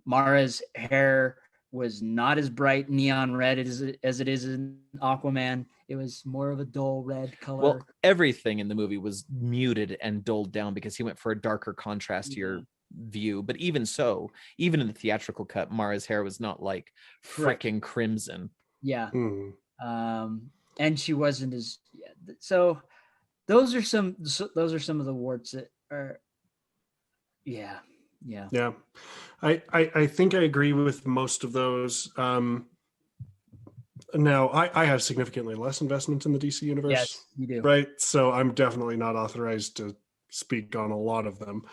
Mara's hair was not as bright neon red as it is in Aquaman. It was more of a dull red color. Well, everything in the movie was muted and dulled down because he went for a darker contrast to your view. But even so, even in the theatrical cut, Mara's hair was not like freaking crimson. Yeah. And she wasn't as so those are some of the warts that are yeah. I think I agree with most of those. Now I have significantly less investment in the DC universe. Yes, you do. Right. So I'm definitely not authorized to speak on a lot of them.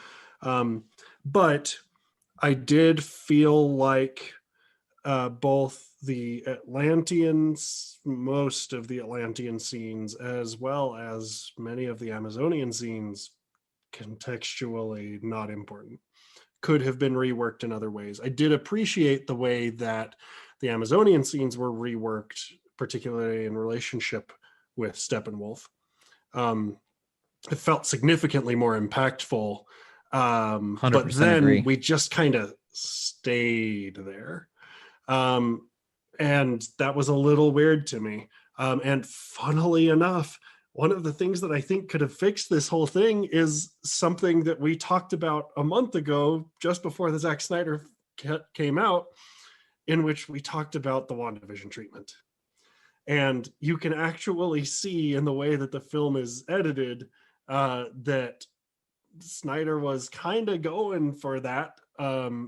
But I did feel like both the Atlanteans, most of the Atlantean scenes, as well as many of the Amazonian scenes, contextually not important, could have been reworked in other ways. I did appreciate the way that the Amazonian scenes were reworked, particularly in relationship with Steppenwolf. it felt significantly more impactful. But 100% then agree. we just kind of stayed there. And that was a little weird to me. And funnily enough, one of the things that I think could have fixed this whole thing is something that we talked about a month ago, just before the Zack Snyder Cut came out, in which we talked about the WandaVision treatment. And you can actually see in the way that the film is edited that Snyder was kind of going for that.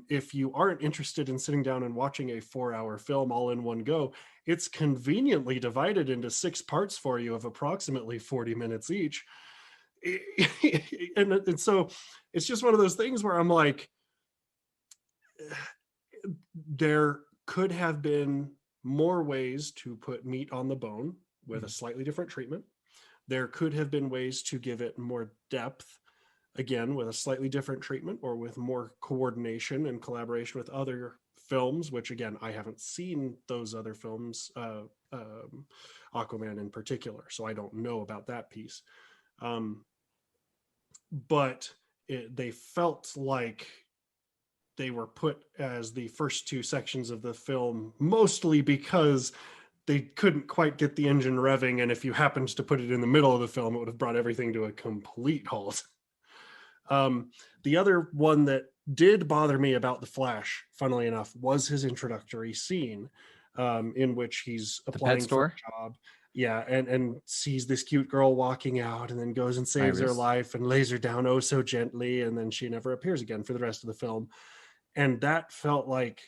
If you aren't interested in sitting down and watching a 4-hour film all in one go, it's conveniently divided into 6 parts for you of approximately 40 minutes each. And so it's just one of those things where I'm like, there could have been more ways to put meat on the bone with a slightly different treatment. There could have been ways to give it more depth, again, with a slightly different treatment or with more coordination and collaboration with other films, which again, I haven't seen those other films, Aquaman in particular, so I don't know about that piece. But they felt like they were put as the first 2 sections of the film, mostly because they couldn't quite get the engine revving, and if you happened to put it in the middle of the film, it would have brought everything to a complete halt. The other one that did bother me about The Flash, funnily enough, was his introductory scene, in which he's applying for a job. Yeah, and sees this cute girl walking out and then goes and saves her life and lays her down oh so gently, and then she never appears again for the rest of the film. And that felt like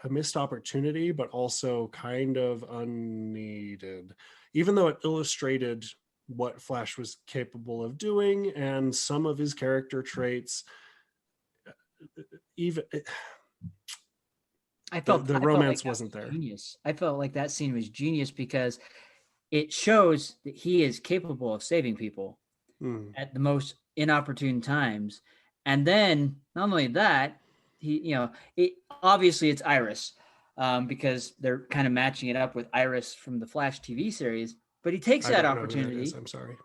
a missed opportunity, but also kind of unneeded, even though it illustrated what Flash was capable of doing and some of his character traits. Even I felt the romance wasn't there. Genius. I felt like that scene was genius because it shows that he is capable of saving people at the most inopportune times. And then not only that, obviously it's Iris, because they're kind of matching it up with Iris from the Flash TV series. But he takes that opportunity. I'm sorry.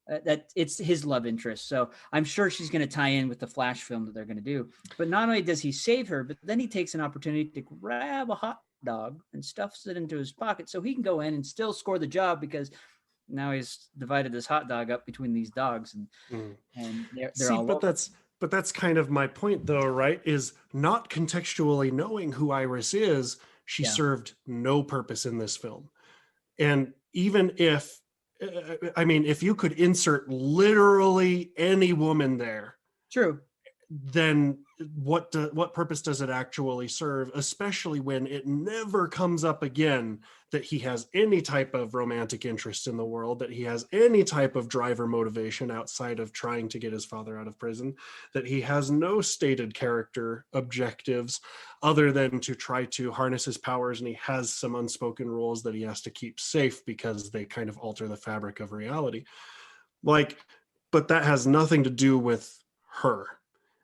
That it's his love interest. So I'm sure she's going to tie in with the Flash film that they're going to do. But not only does he save her, but then he takes an opportunity to grab a hot dog and stuffs it into his pocket so he can go in and still score the job, because now he's divided this hot dog up between these dogs, and they're all over. But that's kind of my point, though, right? Is not contextually knowing who Iris is, she served no purpose in this film. And even if, I mean, if you could insert literally any woman there, true, then what purpose does it actually serve? Especially when it never comes up again that he has any type of romantic interest in the world, that he has any type of drive or motivation outside of trying to get his father out of prison, that he has no stated character objectives other than to try to harness his powers, and he has some unspoken rules that he has to keep safe because they kind of alter the fabric of reality. But that has nothing to do with her.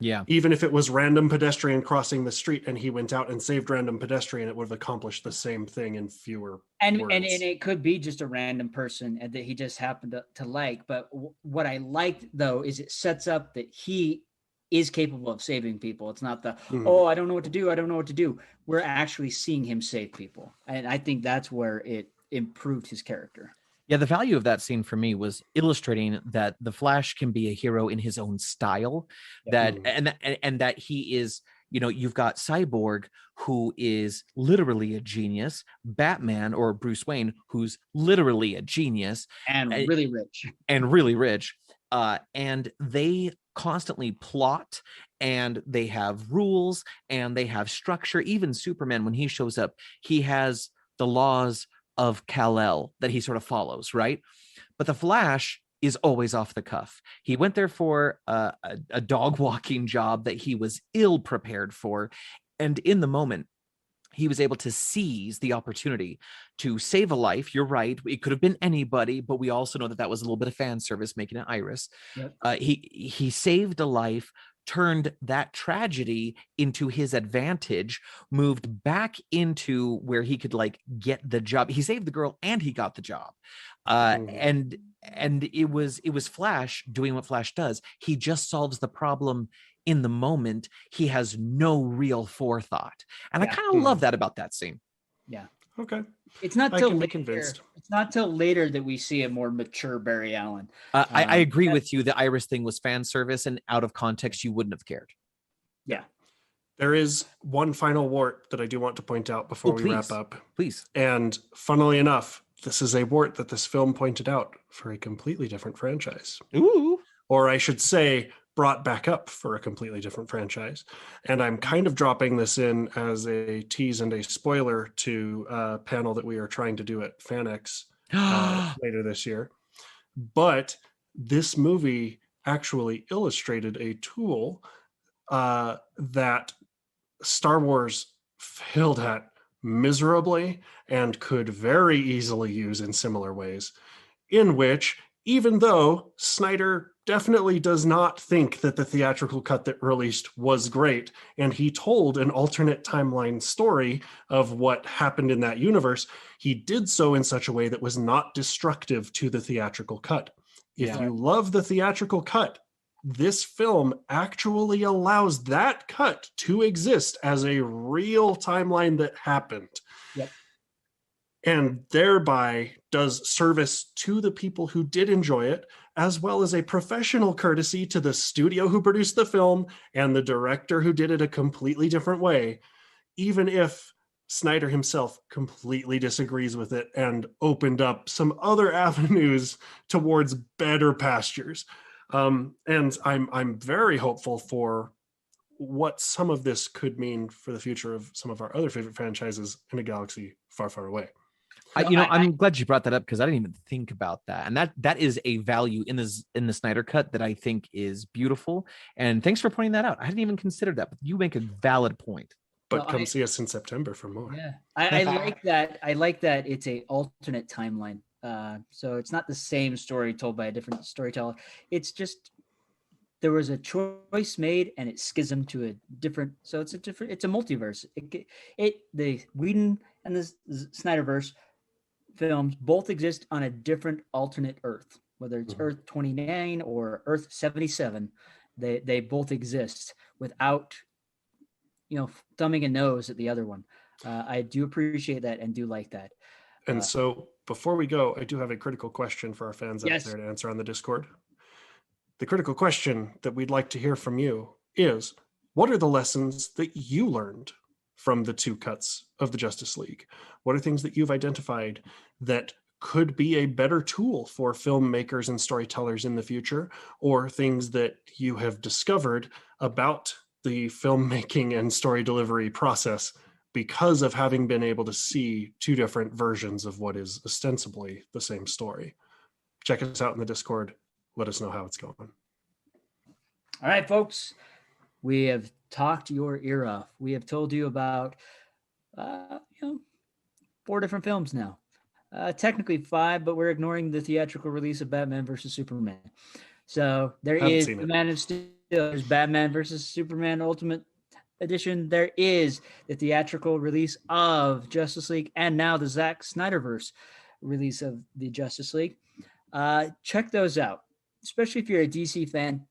Yeah. Even if it was random pedestrian crossing the street and he went out and saved random pedestrian, it would have accomplished the same thing in fewer words. And it could be just a random person and that he just happened to like. But what I liked, though, is it sets up that he is capable of saving people. It's not I don't know what to do. I don't know what to do. We're actually seeing him save people. And I think that's where it improved his character. Yeah, the value of that scene for me was illustrating that the Flash can be a hero in his own style, and that he is, you've got Cyborg, who is literally a genius, Batman or Bruce Wayne, who's literally a genius and really rich. And they constantly plot, and they have rules, and they have structure. Even Superman, when he shows up, he has the laws of Kal-El that he sort of follows, right? But the Flash is always off the cuff. He went there for a dog walking job that he was ill prepared for, and in the moment he was able to seize the opportunity to save a life. You're right, it could have been anybody, but we also know that was a little bit of fan service, making it Iris. Yep. He saved a life, turned that tragedy into his advantage, moved back into where he could get the job. He saved the girl and he got the job. And and it was Flash doing what Flash does. He just solves the problem in the moment. He has no real forethought, and I kind of love that about that scene. Yeah. Okay. It's not I till can be later. convinced. It's not till later that we see a more mature Barry Allen. I agree with you. The Iris thing was fan service, and out of context, you wouldn't have cared. Yeah. There is one final wart that I do want to point out before we wrap up. Please. And funnily enough, this is a wart that this film pointed out for a completely different franchise. Ooh. Or I should say, brought back up for a completely different franchise. And I'm kind of dropping this in as a tease and a spoiler to a panel that we are trying to do at FanX later this year. But this movie actually illustrated a tool that Star Wars failed at miserably and could very easily use in similar ways, in which, even though Snyder definitely does not think that the theatrical cut that released was great, and he told an alternate timeline story of what happened in that universe, he did so in such a way that was not destructive to the theatrical cut. If you love the theatrical cut, this film actually allows that cut to exist as a real timeline that happened. Yep. And thereby does service to the people who did enjoy it, as well as a professional courtesy to the studio who produced the film and the director who did it a completely different way, even if Snyder himself completely disagrees with it and opened up some other avenues towards better pastures. And I'm very hopeful for what some of this could mean for the future of some of our other favorite franchises in a galaxy far, far away. I'm glad you brought that up, because I didn't even think about that, and that is a value in the Snyder Cut that I think is beautiful. And thanks for pointing that out. I hadn't even considered that, but you make a valid point. But come see us in September for more. Yeah, I like that. I like that it's a alternate timeline. So it's not the same story told by a different storyteller. It's just there was a choice made and it schismed to a different. So it's a multiverse. The Whedon and the Snyderverse films both exist on a different alternate Earth, whether it's Earth 29 or Earth 77. They both exist without, thumbing a nose at the other one. I do appreciate that and do like that. And so before we go, I do have a critical question for our fans out there to answer on the Discord. The critical question that we'd like to hear from you is, what are the lessons that you learned from the two cuts of the Justice League? What are things that you've identified that could be a better tool for filmmakers and storytellers in the future, or things that you have discovered about the filmmaking and story delivery process because of having been able to see two different versions of what is ostensibly the same story? Check us out in the Discord. Let us know how it's going. All right, folks. We have talked your ear off. We have told you about, 4 different films now. Technically 5, but we're ignoring the theatrical release of Batman versus Superman. So there is the Man of Steel. There's Batman versus Superman Ultimate Edition. There is the theatrical release of Justice League, and now the Zack Snyderverse release of the Justice League. Check those out, especially if you're a DC fan.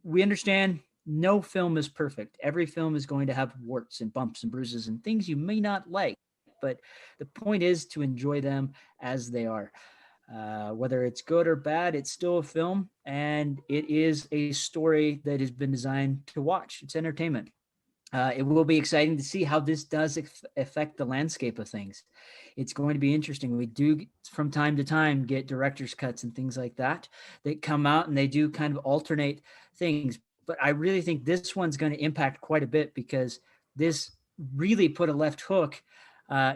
We understand no film is perfect. Every film is going to have warts and bumps and bruises and things you may not like, but the point is to enjoy them as they are. Whether it's good or bad, it's still a film, and it is a story that has been designed to watch. It's entertainment. It will be exciting to see how this does affect the landscape of things. It's going to be interesting. We do, from time to time, get director's cuts and things like that come out, and they do kind of alternate things. But I really think this one's going to impact quite a bit, because this really put a left hook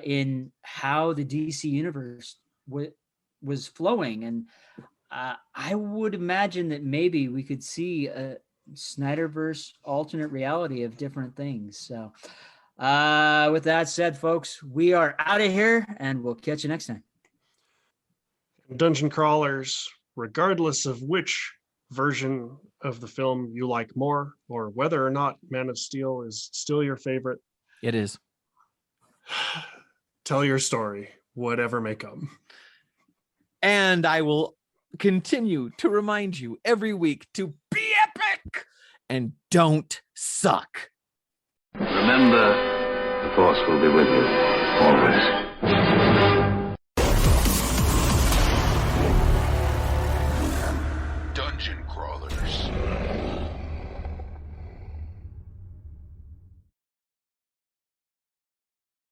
in how the DC universe was flowing. And I would imagine that maybe we could see a Snyderverse alternate reality of different things. So with that said, folks, we are out of here, and we'll catch you next time. Dungeon Crawlers, regardless of which version of the film you like more, or whether or not Man of Steel is still your favorite, it is. Tell your story, whatever may come. And I will continue to remind you every week to be epic and don't suck. Remember, the Force will be with you always.